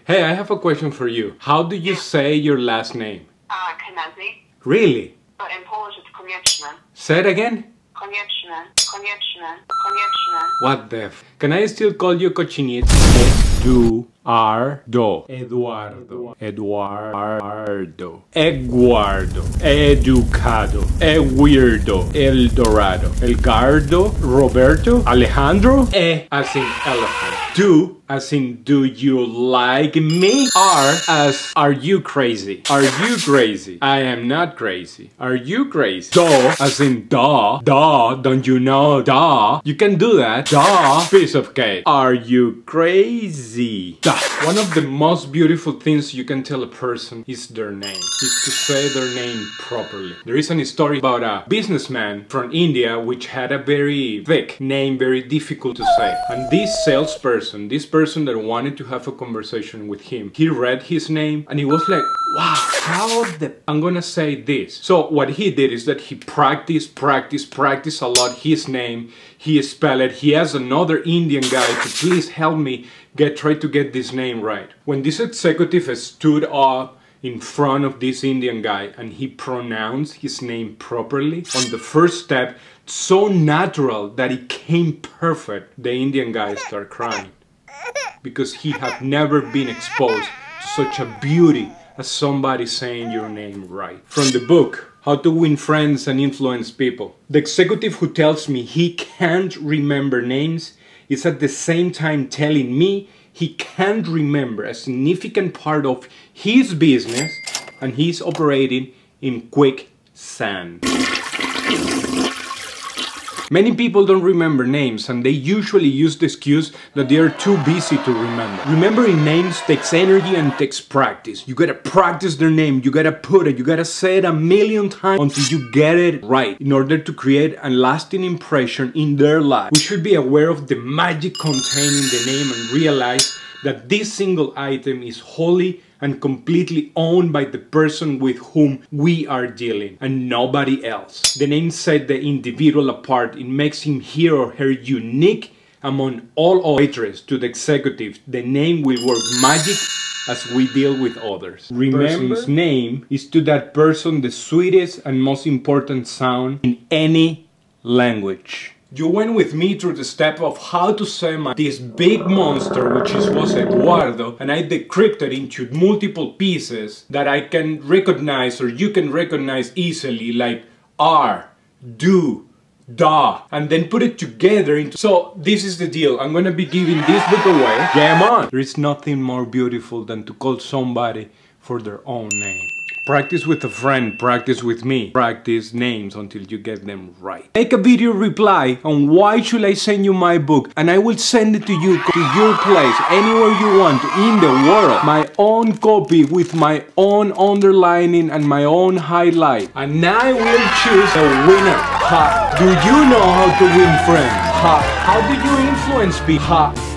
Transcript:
Hey, I have a question for you. How do you say your last name? Carnigie. Really? But in Polish it's Konieczny. Say it again? Konieczny. Konieczny. Konieczny. What the f... Can I still call you Cochinito? Eduardo. Eduardo. Eduardo. Eduardo. Educado. Weirdo. El Dorado. El Gardo. Roberto. Alejandro. As in elephant. Do as in do you like me? R as are you crazy? Are you crazy? I am not crazy. Are you crazy? Do as in duh. Duh, don't you know? Duh. You can do that. Duh. Piece of cake. Are you crazy? Duh. One of the most beautiful things you can tell a person is their name. Is to say their name properly. There is a story about a businessman from India which had a very thick name, very difficult to say. And this salesperson, this person that wanted to have a conversation with him, he read his name and he was like, wow, how the... I'm gonna say this. So what he did is that he practiced a lot his name. He spelled it. He asked another Indian guy to please help me try to get this name right. When this executive stood up in front of this Indian guy and he pronounced his name properly on the first step, so natural that it came perfect, the Indian guy started crying because he had never been exposed to such a beauty as somebody saying your name right. From the book, How to Win Friends and Influence People. The executive who tells me he can't remember names is at the same time telling me he can't remember a significant part of his business and he's operating in quicksand. Many people don't remember names and they usually use the excuse that they are too busy to remember. Remembering names takes energy and takes practice. You gotta practice their name, you gotta put it, you gotta say it 1,000,000 times until you get it right in order to create a lasting impression in their life. We should be aware of the magic containing the name and realize that this single item is wholly and completely owned by the person with whom we are dealing and nobody else. The name sets the individual apart. It makes him he or her unique among all others. To the executive, the name will work magic as we deal with others. Remember, person's name is to that person the sweetest and most important sound in any language. You went with me through the step of how to say this big monster, which was Eduardo, and I decrypted into multiple pieces that I can recognize or you can recognize easily, like R, do, da, and then put it together into... So this is the deal. I'm gonna be giving this book away. Game on! There is nothing more beautiful than to call somebody for their own name. Practice with a friend, practice with me. Practice names until you get them right. Make a video reply on why should I send you my book and I will send it to you to your place, anywhere you want in the world. My own copy with my own underlining and my own highlight. And I will choose a winner. Ha! Do you know how to win friends? Ha! How do you influence people? Ha!